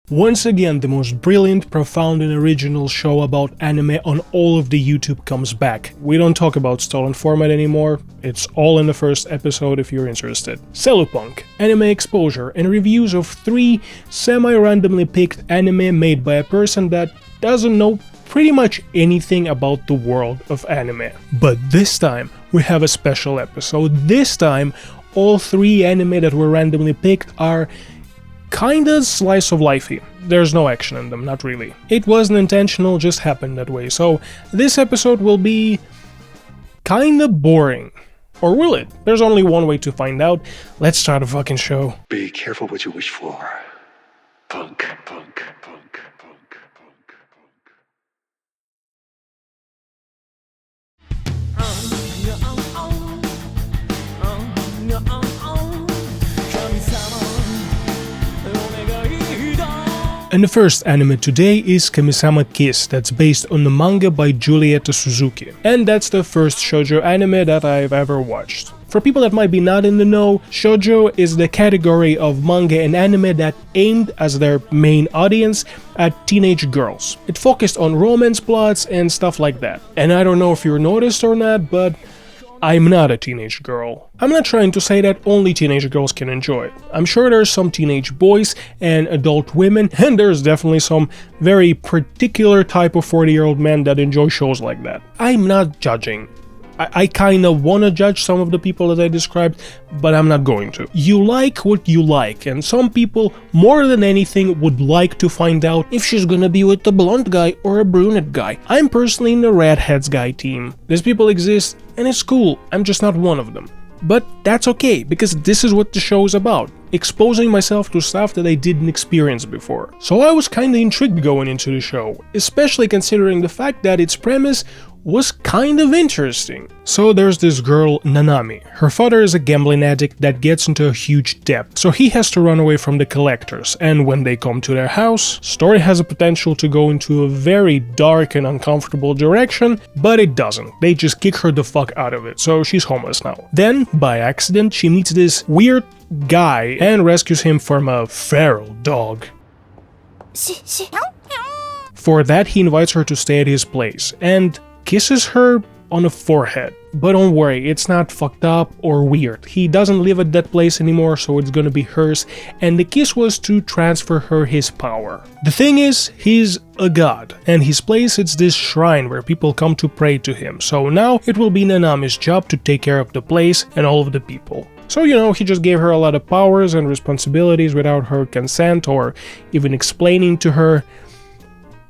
Once again, the most brilliant, profound and original show about anime on all of the YouTube comes back. We don't talk about stolen format anymore, it's all in the first episode if you're interested. Cellupunk, anime exposure and reviews of 3 semi-randomly picked anime made by a person that doesn't know pretty much anything about the world of anime. But this time, we have a special episode. This time, all 3 anime that were randomly picked are kinda slice of lifey. There's no action in them, not really. It wasn't intentional, just happened that way. So this episode will be kinda boring. Or will it? There's only one way to find out. Let's start the fucking show. Be careful what you wish for. Punk. And the first anime today is Kamisama Kiss, that's based on the manga by Julieta Suzuki. And that's the first shoujo anime that I've ever watched. For people that might be not in the know, shoujo is the category of manga and anime that aimed as their main audience at teenage girls. It focused on romance plots and stuff like that. And I don't know if you noticed or not, but I'm not a teenage girl. I'm not trying to say that only teenage girls can enjoy it. I'm sure there's some teenage boys and adult women, and there's definitely some very particular type of 40-year-old men that enjoy shows like that. I'm not judging. I kinda wanna judge some of the people that I described, but I'm not going to. You like what you like, and some people, more than anything, would like to find out if she's gonna be with a blonde guy or a brunette guy. I'm personally in the redheads guy team. These people exist, and it's cool, I'm just not one of them. But that's okay, because this is what the show is about. Exposing myself to stuff that I didn't experience before. So I was kinda intrigued going into the show, especially considering the fact that its premise was kind of interesting. So there's this girl, Nanami. Her father is a gambling addict that gets into a huge debt, so he has to run away from the collectors, and when they come to their house, story has a potential to go into a very dark and uncomfortable direction, but it doesn't. They just kick her the fuck out of it, so she's homeless now. Then, by accident, she meets this weird guy and rescues him from a feral dog. For that, he invites her to stay at his place, and kisses her on the forehead. But don't worry, it's not fucked up or weird. He doesn't live at that place anymore, so it's gonna be hers, and the kiss was to transfer her his power. The thing is, he's a god, and his place is this shrine where people come to pray to him, so now it will be Nanami's job to take care of the place and all of the people. So, you know, he just gave her a lot of powers and responsibilities without her consent or even explaining to her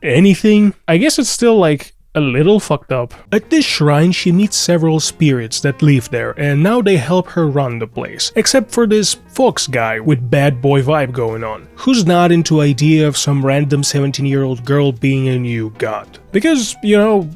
anything. I guess it's still like a little fucked up. At this shrine, she meets several spirits that live there, and now they help her run the place. Except for this fox guy with bad boy vibe going on, who's not into idea of some random 17-year-old girl being a new god. Because, you know,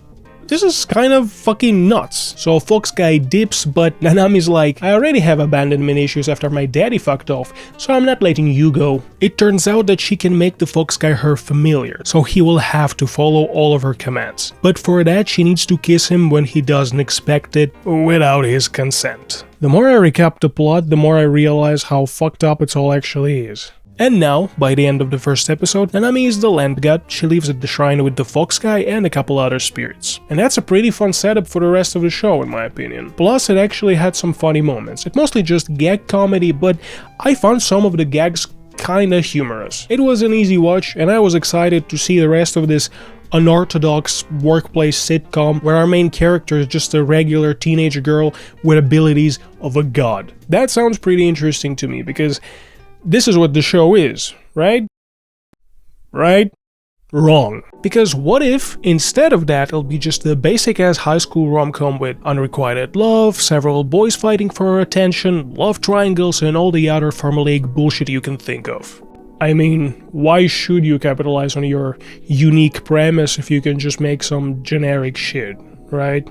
this is kind of fucking nuts. So Fox guy dips, but Nanami's like, I already have abandonment issues after my daddy fucked off, so I'm not letting you go. It turns out that she can make the Fox guy her familiar, so he will have to follow all of her commands. But for that, she needs to kiss him when he doesn't expect it, without his consent. The more I recap the plot, the more I realize how fucked up it all actually is. And now, by the end of the first episode, Nanami is the land god, she lives at the shrine with the fox guy and a couple other spirits. And that's a pretty fun setup for the rest of the show in my opinion. Plus it actually had some funny moments. It's mostly just gag comedy, but I found some of the gags kinda humorous. It was an easy watch, and I was excited to see the rest of this unorthodox workplace sitcom where our main character is just a regular teenage girl with abilities of a god. That sounds pretty interesting to me, because this is what the show is, right? Right? Wrong. Because what if, instead of that, it'll be just a basic-ass high school rom-com with unrequited love, several boys fighting for her attention, love triangles, and all the other formulaic bullshit you can think of. I mean, why should you capitalize on your unique premise if you can just make some generic shit, right?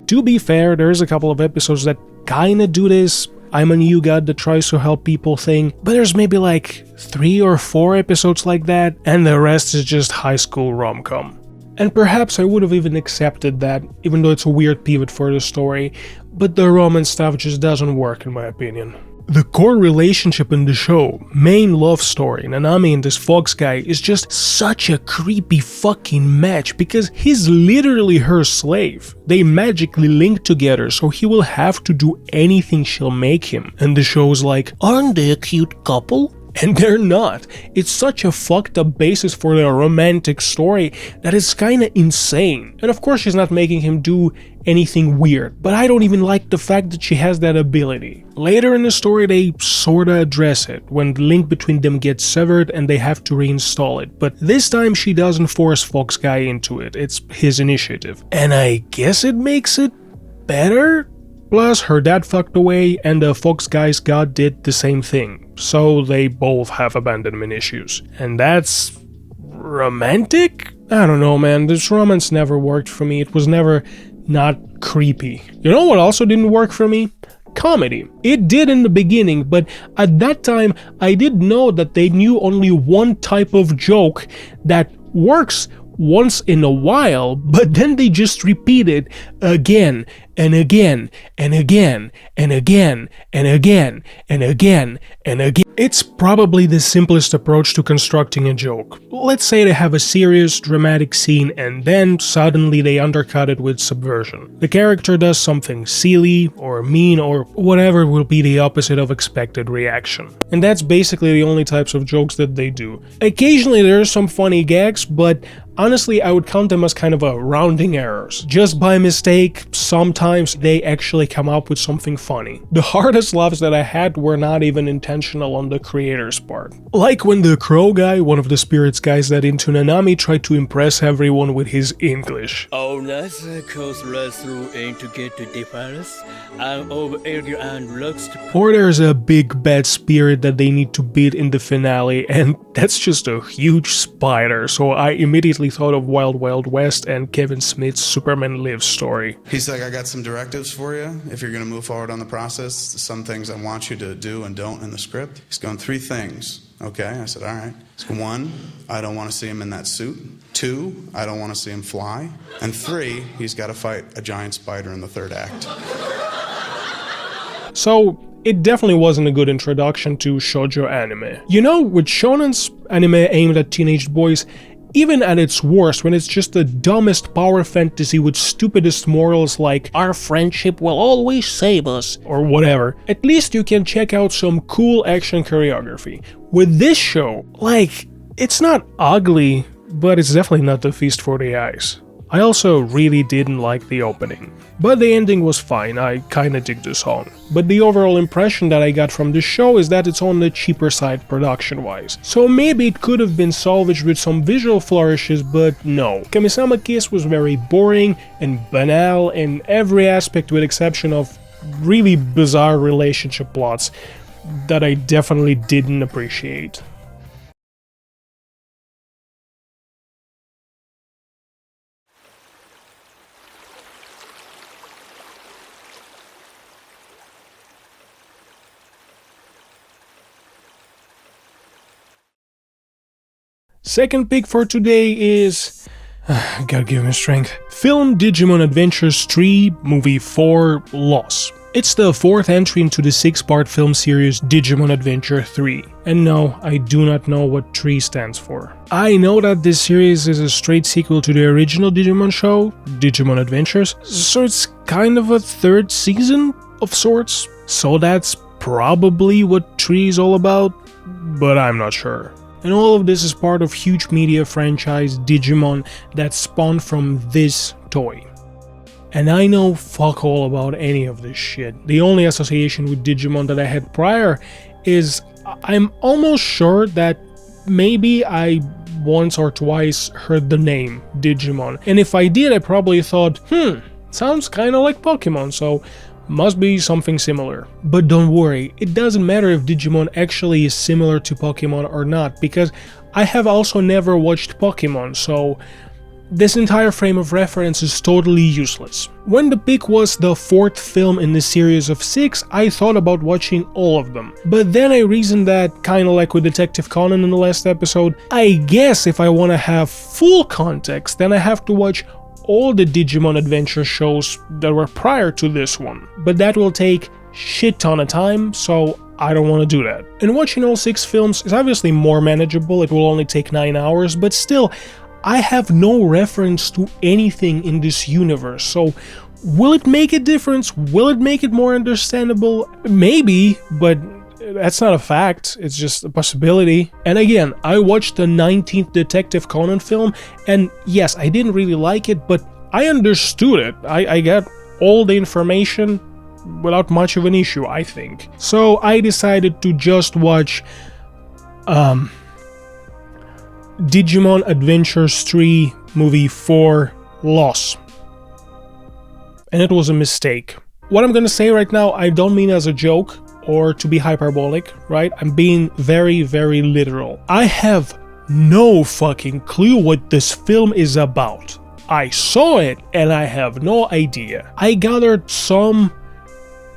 To be fair, there's a couple of episodes that kinda do this I'm a new god that tries to help people thing, but there's maybe like 3 or 4 episodes like that, and the rest is just high school rom-com. And perhaps I would have even accepted that, even though it's a weird pivot for the story, but the romance stuff just doesn't work in my opinion. The core relationship in the show, main love story, Nanami and this fox guy, is just such a creepy fucking match because he's literally her slave. They magically link together, so he will have to do anything she'll make him. And the show's like, aren't they a cute couple? And they're not. It's such a fucked up basis for their romantic story that is kinda insane. And of course she's not making him do anything weird, but I don't even like the fact that she has that ability. Later in the story they sorta address it, when the link between them gets severed and they have to reinstall it, but this time she doesn't force Fox Guy into it, it's his initiative. And I guess it makes it better? Plus, her dad fucked away and the Fox Guy's god did the same thing, so they both have abandonment issues. And that's romantic? I don't know, man, this romance never worked for me, it was never not creepy. You know what also didn't work for me? Comedy. It did in the beginning, but at that time I didn't know that they knew only one type of joke that works once in a while, but then they just repeat it again and again and again and again and again and again and again. It's probably the simplest approach to constructing a joke. Let's say they have a serious, dramatic scene and then suddenly they undercut it with subversion. The character does something silly or mean or whatever will be the opposite of expected reaction. And that's basically the only types of jokes that they do. Occasionally there are some funny gags, but honestly I would count them as kind of a rounding errors. Just by mistake, sometimes they actually come up with something funny. The hardest laughs that I had were not even intentional on the creator's part. Like when the crow guy, one of the spirits guys that into Nanami, tried to impress everyone with his English. All nice coast right through in to get to defense and over area and looks to... Or there's a big bad spirit that they need to beat in the finale, and that's just a huge spider, so I immediately thought of Wild Wild West and Kevin Smith's Superman Lives story. He's like, I got some directives for you if you're going to move forward on the process. Some things I want you to do and don't in the script. He's going, 3 things. Okay, I said, all right. He's going, 1, I don't want to see him in that suit. 2, I don't want to see him fly. And 3, he's got to fight a giant spider in the 3rd act. So, it definitely wasn't a good introduction to shoujo anime. You know, with shonen's anime aimed at teenage boys, even at its worst, when it's just the dumbest power fantasy with stupidest morals like "our friendship will always save us" or whatever, at least you can check out some cool action choreography. With this show, like, it's not ugly, but it's definitely not a feast for the eyes. I also really didn't like the opening, but the ending was fine, I kinda dig the song. But the overall impression that I got from the show is that it's on the cheaper side production-wise. So maybe it could have been salvaged with some visual flourishes, but no. Kamisama Kiss was very boring and banal in every aspect with exception of really bizarre relationship plots that I definitely didn't appreciate. Second pick for today is... gotta give me strength. Film Digimon Adventures 3, Movie 4, Loss. It's the 4th entry into the 6-part film series Digimon Adventure 3. And no, I do not know what 3 stands for. I know that this series is a straight sequel to the original Digimon show, Digimon Adventures, so it's kind of a 3rd season of sorts. So that's probably what 3 is all about, but I'm not sure. And all of this is part of huge media franchise Digimon that spawned from this toy. And I know fuck all about any of this shit. The only association with Digimon that I had prior is I'm almost sure that maybe I once or twice heard the name Digimon. And if I did, I probably thought, sounds kinda like Pokemon, so must be something similar. But don't worry, it doesn't matter if Digimon actually is similar to Pokemon or not, because I have also never watched Pokemon, so this entire frame of reference is totally useless. When the pick was the 4th film in the series of 6, I thought about watching all of them. But then I reasoned that, kinda like with Detective Conan in the last episode, I guess if I wanna have full context, then I have to watch all the Digimon Adventure shows that were prior to this one. But that will take shit ton of time, so I don't want to do that. And watching all 6 films is obviously more manageable, it will only take 9 hours, but still, I have no reference to anything in this universe, so will it make a difference? Will it make it more understandable? Maybe, but that's not a fact, it's just a possibility. And again, I watched the 19th Detective Conan film, and yes, I didn't really like it, but I understood it. I got all the information without much of an issue, I think. So I decided to just watch Digimon Adventures 3 Movie 4 Loss. And it was a mistake. What I'm gonna say right now, I don't mean as a joke or to be hyperbolic, right? I'm being very, very literal. I have no fucking clue what this film is about. I saw it and I have no idea. I gathered some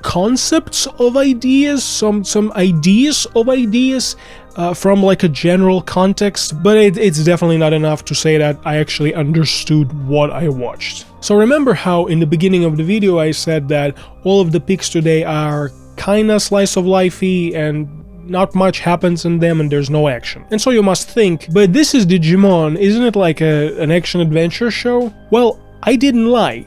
concepts of ideas, some ideas of ideas from like a general context, but it's definitely not enough to say that I actually understood what I watched. So remember how in the beginning of the video I said that all of the picks today are kinda slice of lifey and not much happens in them and there's no action. And so you must think, but this is Digimon, isn't it like an action-adventure show? Well, I didn't lie.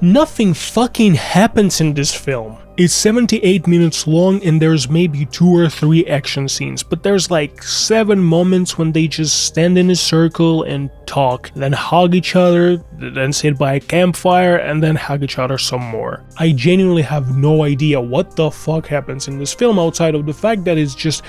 Nothing fucking happens in this film. It's 78 minutes long and there's maybe 2 or 3 action scenes, but there's like 7 moments when they just stand in a circle and talk, then hug each other, then sit by a campfire, and then hug each other some more. I genuinely have no idea what the fuck happens in this film outside of the fact that it's just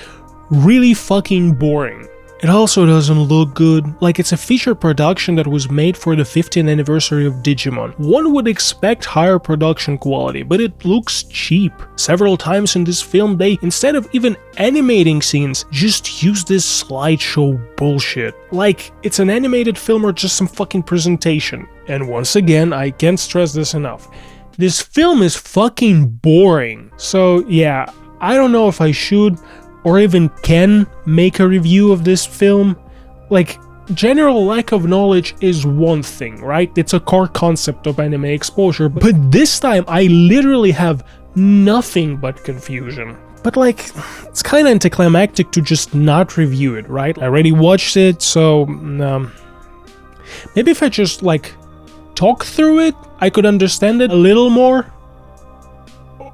really fucking boring. It also doesn't look good, like it's a feature production that was made for the 15th anniversary of Digimon. One would expect higher production quality, but it looks cheap. Several times in this film they, instead of even animating scenes, just use this slideshow bullshit. Like it's an animated film or just some fucking presentation. And once again, I can't stress this enough. This film is fucking boring. So yeah, I don't know if I should or even can make a review of this film. Like, general lack of knowledge is one thing, right? It's a core concept of anime exposure, but this time I literally have nothing but confusion. But like, it's kinda anticlimactic to just not review it, right? I already watched it, so maybe if I just like talk through it, I could understand it a little more,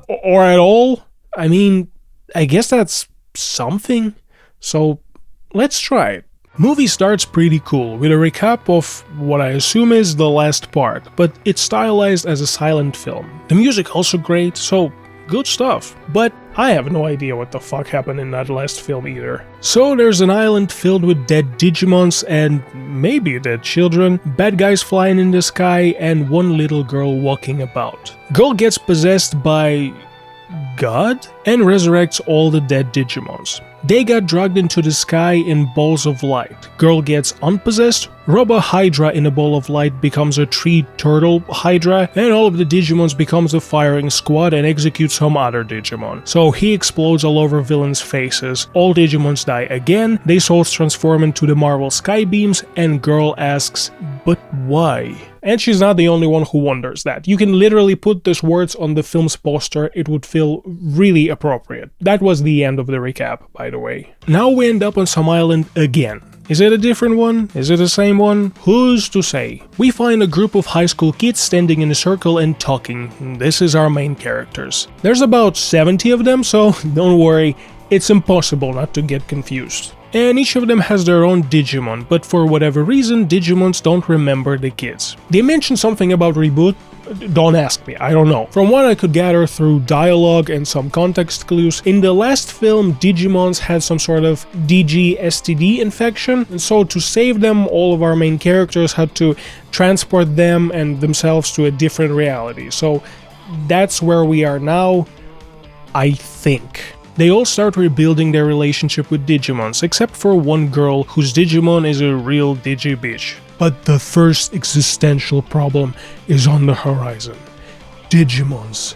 or at all. I mean, I guess that's something, so let's try it. Movie starts pretty cool, with a recap of what I assume is the last part, but it's stylized as a silent film. The music also great, so good stuff. But I have no idea what the fuck happened in that last film either. So there's an island filled with dead Digimons and maybe dead children, bad guys flying in the sky, and one little girl walking about. Girl gets possessed by God and resurrects all the dead Digimons. They got dragged into the sky in balls of light. Girl gets unpossessed, Robo Hydra in a ball of light becomes a tree turtle Hydra, and all of the Digimons becomes a firing squad and executes some other Digimon. So he explodes all over villains' faces, all Digimons die again, they souls transform into the Marvel Sky Beams, and Girl asks, but why? And she's not the only one who wonders that. You can literally put these words on the film's poster, it would feel really appropriate. That was the end of the recap, by the way. Now we end up on some island again. Is it a different one? Is it the same one? Who's to say? We find a group of high school kids standing in a circle and talking. This is our main characters. There's about 70 of them, so don't worry, it's impossible not to get confused. And each of them has their own Digimon, but for whatever reason, Digimons don't remember the kids. They mentioned something about reboot. Don't ask me, I don't know. From what I could gather through dialogue and some context clues, in the last film, Digimons had some sort of Digi-STD infection, and so to save them, all of our main characters had to transport them and themselves to a different reality. So that's where we are now, I think. They all start rebuilding their relationship with Digimons, except for one girl whose Digimon is a real Digi-bitch. But the first existential problem is on the horizon. Digimons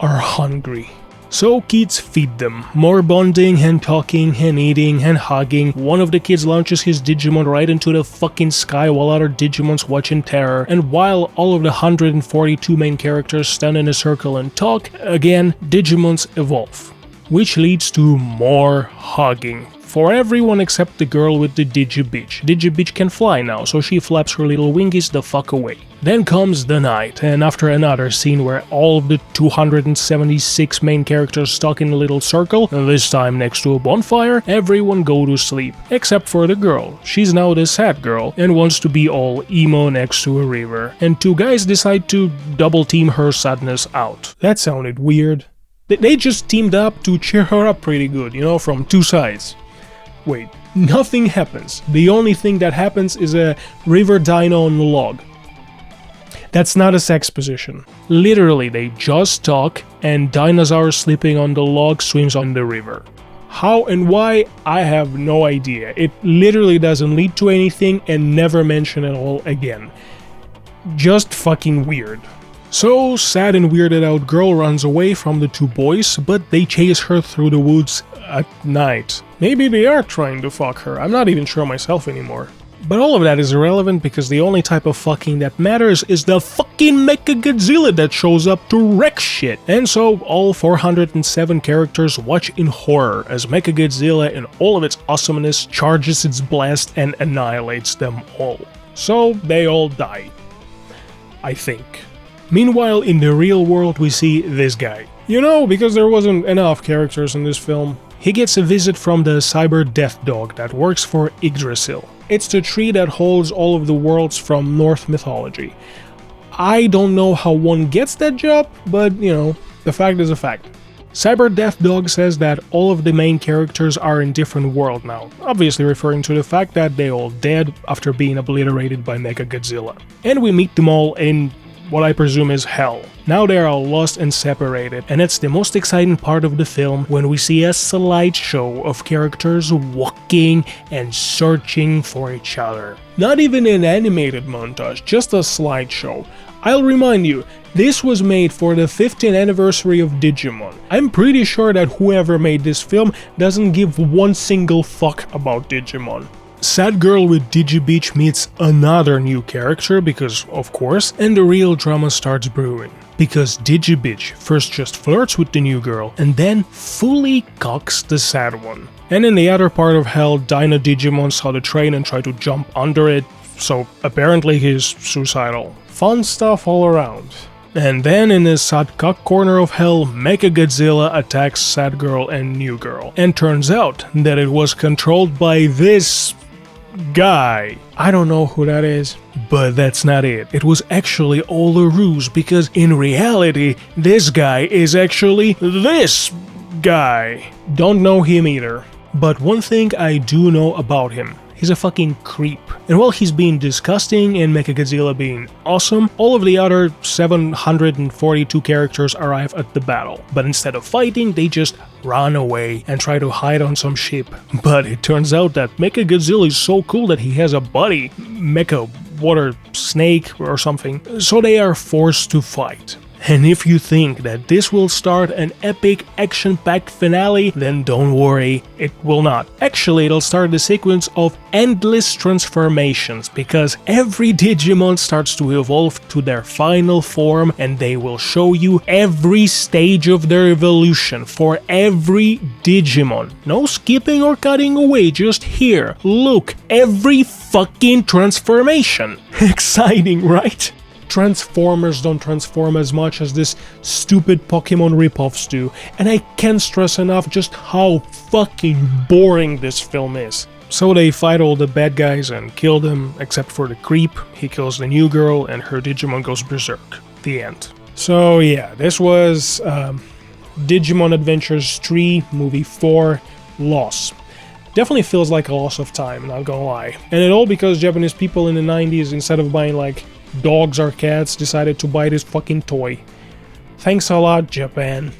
are hungry. So kids feed them. More bonding and talking and eating and hugging. One of the kids launches his Digimon right into the fucking sky while other Digimons watch in terror. And while all of the 142 main characters stand in a circle and talk, again, Digimons evolve. which leads to more hugging. For everyone except the girl with the Digi-Bitch. Digi-Bitch can fly now, so she flaps her little wingies the fuck away. Then comes the night, and after another scene where all of the 276 main characters stuck in a little circle, this time next to a bonfire, everyone go to sleep. Except for the girl. She's now the sad girl, and wants to be all emo next to a river. And two guys decide to double team her sadness out. That sounded weird. They just teamed up to cheer her up pretty good, you know, from two sides. Wait, nothing happens. The only thing that happens is a river dino on the log. That's not a sex position. Literally, they just talk and dinosaur sleeping on the log swims on the river. How and why, I have no idea. It literally doesn't lead to anything and never mentioned at all again. Just fucking weird. So, sad and weirded out girl runs away from the two boys, but they chase her through the woods at night. Maybe they are trying to fuck her, I'm not even sure myself anymore. But all of that is irrelevant because the only type of fucking that matters is the fucking Mechagodzilla that shows up to wreck shit. And so all 407 characters watch in horror as Mechagodzilla in all of its awesomeness charges its blast and annihilates them all. So they all die. I think. Meanwhile, in the real world we see this guy. You know, because there wasn't enough characters in this film, he gets a visit from the Cyber Death Dog that works for Yggdrasil. It's the tree that holds all of the worlds from Norse mythology. I don't know how one gets that job, but, you know, the fact is a fact. Cyber Death Dog says that all of the main characters are in different worlds now, obviously referring to the fact that they all dead after being obliterated by Mechagodzilla. And we meet them all in what I presume is hell. Now they are all lost and separated, and it's the most exciting part of the film when we see a slideshow of characters walking and searching for each other. Not even an animated montage, just a slideshow. I'll remind you, this was made for the 15th anniversary of Digimon. I'm pretty sure that whoever made this film doesn't give one single fuck about Digimon. Sad girl with Digi-Bitch meets another new character because, of course, and the real drama starts brewing. Because Digi-Bitch first just flirts with the new girl and then fully cocks the sad one. And in the other part of hell, Dino Digimon saw the train and tried to jump under it, so apparently he's suicidal. Fun stuff all around. And then in the sad cock corner of hell, Mechagodzilla attacks sad girl and new girl. And turns out that it was controlled by this guy. I don't know who that is, but that's not it. It was actually all a ruse because in reality, this guy is actually this guy. Don't know him either. But one thing I do know about him. He's a fucking creep. And while he's being disgusting and Mechagodzilla being awesome, all of the other 742 characters arrive at the battle. But instead of fighting, they just run away and try to hide on some ship. But it turns out that Mechagodzilla is so cool that he has a buddy, Mecha Water Snake or something, so they are forced to fight. And if you think that this will start an epic action-packed finale, then don't worry, it will not. Actually, it'll start the sequence of endless transformations, because every Digimon starts to evolve to their final form, and they will show you every stage of their evolution for every Digimon. No skipping or cutting away, just here, look, every fucking transformation. Exciting, right? Transformers don't transform as much as this stupid Pokemon ripoffs do, and I can't stress enough just how fucking boring this film is. So they fight all the bad guys and kill them, except for the creep. He kills the new girl and her Digimon goes berserk. The end. So yeah, this was Digimon Adventures 3, Movie 4, Loss. Definitely feels like a loss of time, not gonna lie. And it all because Japanese people in the 90s, instead of buying like dogs or cats, decided to buy this fucking toy. Thanks a lot, Japan.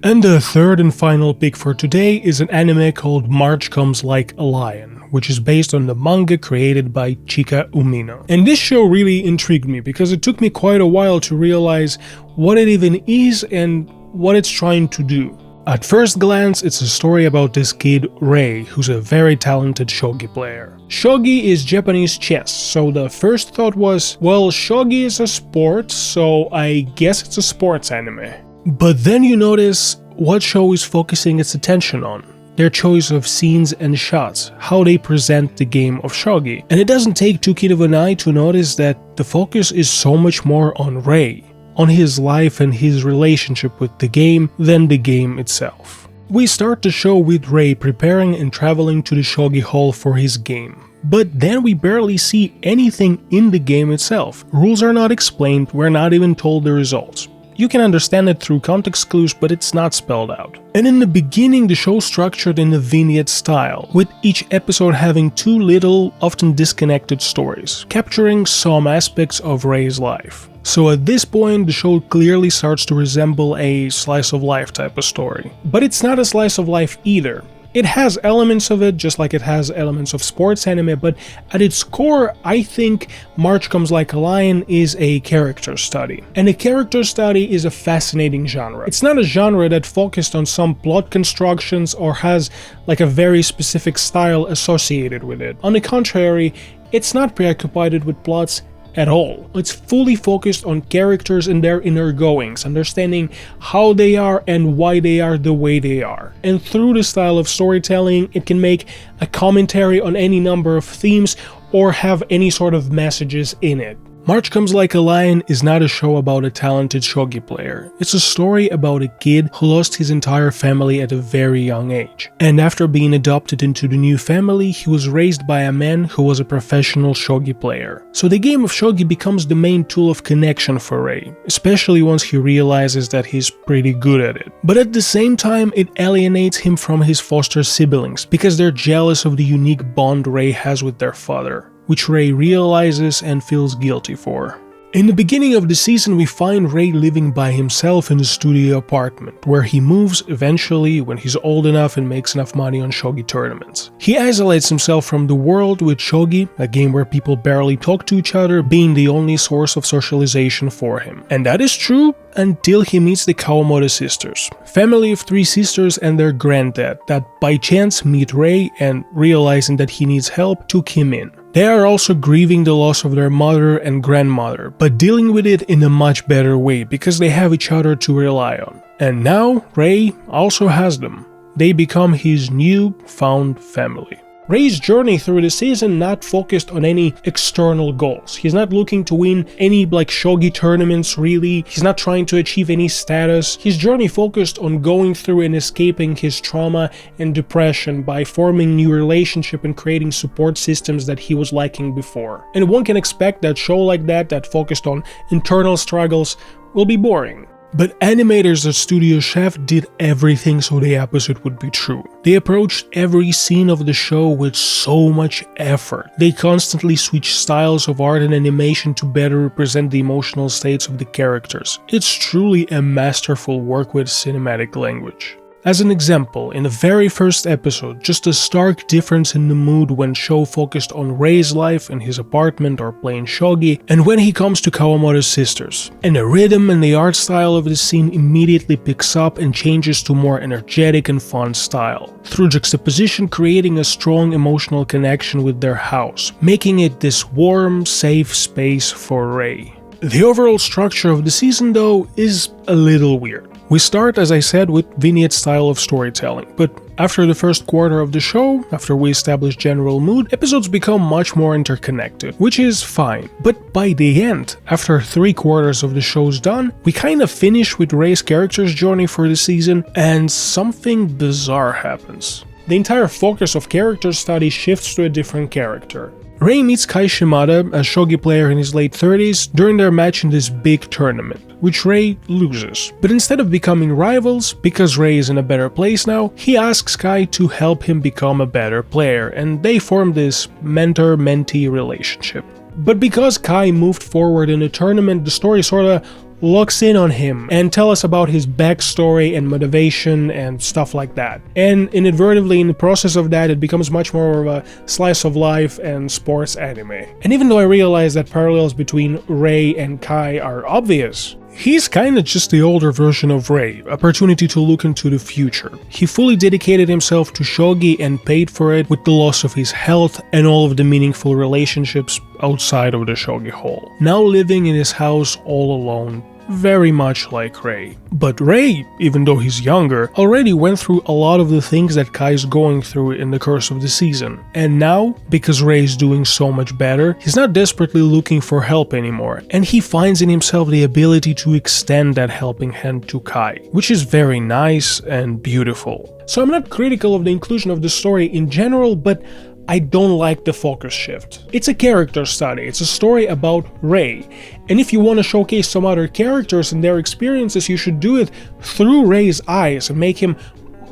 And the third and final pick for today is an anime called March Comes Like a Lion, which is based on the manga created by Chika Umino. And this show really intrigued me because it took me quite a while to realize what it even is and what it's trying to do. At first glance, it's a story about this kid, Rei, who's a very talented shogi player. Shogi is Japanese chess, so the first thought was, well, shogi is a sport, so I guess it's a sports anime. But then you notice what show is focusing its attention on. Their choice of scenes and shots, how they present the game of shogi. And it doesn't take too keen of an eye to notice that the focus is so much more on Rei, on his life and his relationship with the game than the game itself. We start the show with Rei preparing and traveling to the shogi hall for his game. But then we barely see anything in the game itself. Rules are not explained, we're not even told the results. You can understand it through context clues, but it's not spelled out. And in the beginning, the show structured in a vignette style, with each episode having two little, often disconnected stories, capturing some aspects of Rei's life. So at this point, the show clearly starts to resemble a slice of life type of story. But it's not a slice of life either. It has elements of it, just like it has elements of sports anime, but at its core, I think March Comes Like a Lion is a character study. And a character study is a fascinating genre. It's not a genre that focused on some plot constructions or has like a very specific style associated with it. On the contrary, it's not preoccupied with plots at all. It's fully focused on characters and their inner goings, understanding how they are and why they are the way they are. And through the style of storytelling, it can make a commentary on any number of themes or have any sort of messages in it. March Comes Like a Lion is not a show about a talented shogi player. It's a story about a kid who lost his entire family at a very young age. And after being adopted into the new family, he was raised by a man who was a professional shogi player. So the game of shogi becomes the main tool of connection for Rei, especially once he realizes that he's pretty good at it. But at the same time, it alienates him from his foster siblings because they're jealous of the unique bond Rei has with their father, which Rei realizes and feels guilty for. In the beginning of the season, we find Rei living by himself in a studio apartment, where he moves eventually when he's old enough and makes enough money on shogi tournaments. He isolates himself from the world, with shogi, a game where people barely talk to each other, being the only source of socialization for him. And that is true until he meets the Kawamoto sisters, family of 3 sisters and their granddad, that by chance meet Rei and, realizing that he needs help, took him in. They are also grieving the loss of their mother and grandmother, but dealing with it in a much better way because they have each other to rely on. And now, Rei also has them. They become his new found family. Rei's journey through the season not focused on any external goals. He's not looking to win any shogi tournaments really. He's not trying to achieve any status. His journey focused on going through and escaping his trauma and depression by forming new relationships and creating support systems that he was lacking before. And one can expect that show like that focused on internal struggles, will be boring. But animators at Studio Chef did everything so the opposite would be true. They approached every scene of the show with so much effort. They constantly switched styles of art and animation to better represent the emotional states of the characters. It's truly a masterful work with cinematic language. As an example, in the very first episode, just a stark difference in the mood when show focused on Rei's life in his apartment or playing shogi, and when he comes to Kawamoto's sisters. And the rhythm and the art style of the scene immediately picks up and changes to more energetic and fun style, through juxtaposition creating a strong emotional connection with their house, making it this warm, safe space for Rei. The overall structure of the season, though, is a little weird. We start, as I said, with vignette style of storytelling, but after the first quarter of the show, after we establish general mood, episodes become much more interconnected, which is fine. But by the end, after 3 quarters of the show's done, we kind of finish with Rei's character's journey for the season, and something bizarre happens. The entire focus of character study shifts to a different character. Rei meets Kai Shimada, a shogi player in his late 30s, during their match in this big tournament, which Rei loses. But instead of becoming rivals, because Rei is in a better place now, he asks Kai to help him become a better player, and they form this mentor-mentee relationship. But because Kai moved forward in the tournament, the story sorta locks in on him and tell us about his backstory and motivation and stuff like that. And inadvertently, in the process of that, it becomes much more of a slice of life and sports anime. And even though I realize that parallels between Rei and Kai are obvious, He's kinda just the older version of Rei, opportunity to look into the future. He fully dedicated himself to shogi and paid for it with the loss of his health and all of the meaningful relationships outside of the shogi hall. Now living in his house all alone, very much like Rei. But Rei, even though he's younger, already went through a lot of the things that Kai's going through in the course of the season. And now, because Rei's doing so much better, he's not desperately looking for help anymore, and he finds in himself the ability to extend that helping hand to Kai, which is very nice and beautiful. So I'm not critical of the inclusion of the story in general, but I don't like the focus shift. It's a character study, it's a story about Rei, and if you want to showcase some other characters and their experiences, you should do it through Rei's eyes and make him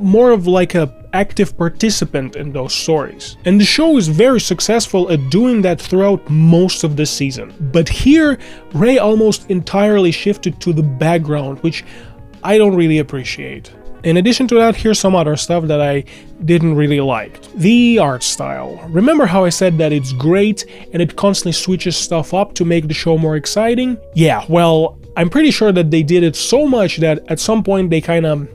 more of like a active participant in those stories. And the show is very successful at doing that throughout most of the season. But here, Rei almost entirely shifted to the background, which I don't really appreciate. In addition to that, here's some other stuff that I didn't really like. The art style. Remember how I said that it's great and it constantly switches stuff up to make the show more exciting? Yeah, well, I'm pretty sure that they did it so much that at some point they kinda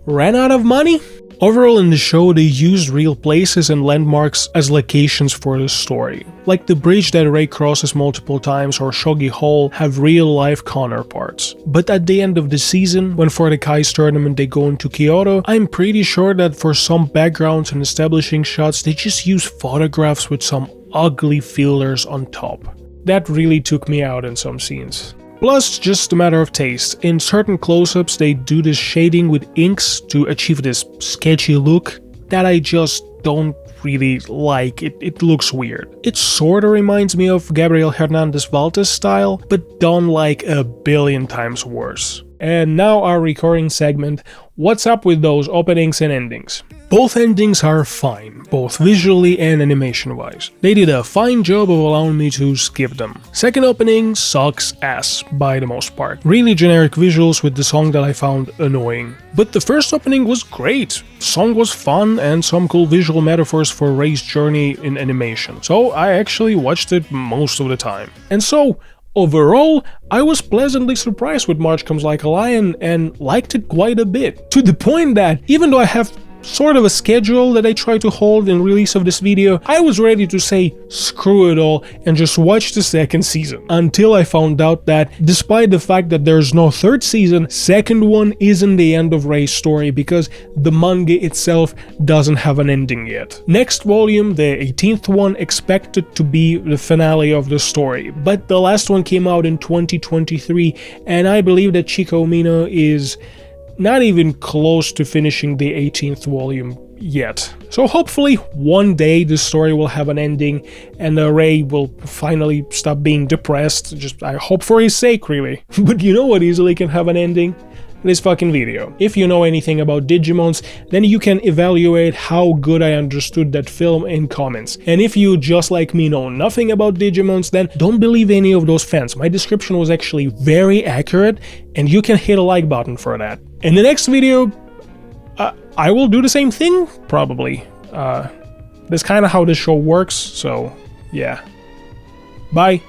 ran out of money? Overall in the show, they used real places and landmarks as locations for the story. Like the bridge that Rei crosses multiple times or Shogi Hall have real-life counterparts. But at the end of the season, when for the Kai's tournament they go into Kyoto, I'm pretty sure that for some backgrounds and establishing shots, they just use photographs with some ugly fillers on top. That really took me out in some scenes. Plus, just a matter of taste. In certain close-ups, they do this shading with inks to achieve this sketchy look that I just don't really like. It looks weird. It sorta reminds me of Gabriel Hernandez Valtes style, but done like a billion times worse. And now our recurring segment, what's up with those openings and endings? Both endings are fine, both visually and animation-wise. They did a fine job of allowing me to skip them. Second opening sucks ass, by the most part. Really generic visuals with the song that I found annoying. But the first opening was great. The song was fun and some cool visual metaphors for Rei's journey in animation. So I actually watched it most of the time. And so, overall, I was pleasantly surprised with March Comes Like a Lion and liked it quite a bit. To the point that, even though I have sort of a schedule that I try to hold in release of this video, I was ready to say screw it all and just watch the second season. Until I found out that, despite the fact that there's no third season, second one isn't the end of Rei's story because the manga itself doesn't have an ending yet. Next volume, the 18th one, expected to be the finale of the story, but the last one came out in 2023 and I believe that Chico Umino is not even close to finishing the 18th volume yet. So hopefully one day the story will have an ending and Rei will finally stop being depressed. Just I hope for his sake, really. But you know what easily can have an ending? This fucking video. If you know anything about Digimons, then you can evaluate how good I understood that film in comments. And if you, just like me, know nothing about Digimons, then don't believe any of those fans. My description was actually very accurate, and you can hit a like button for that. In the next video, I will do the same thing, probably. That's kind of how this show works, so yeah. Bye.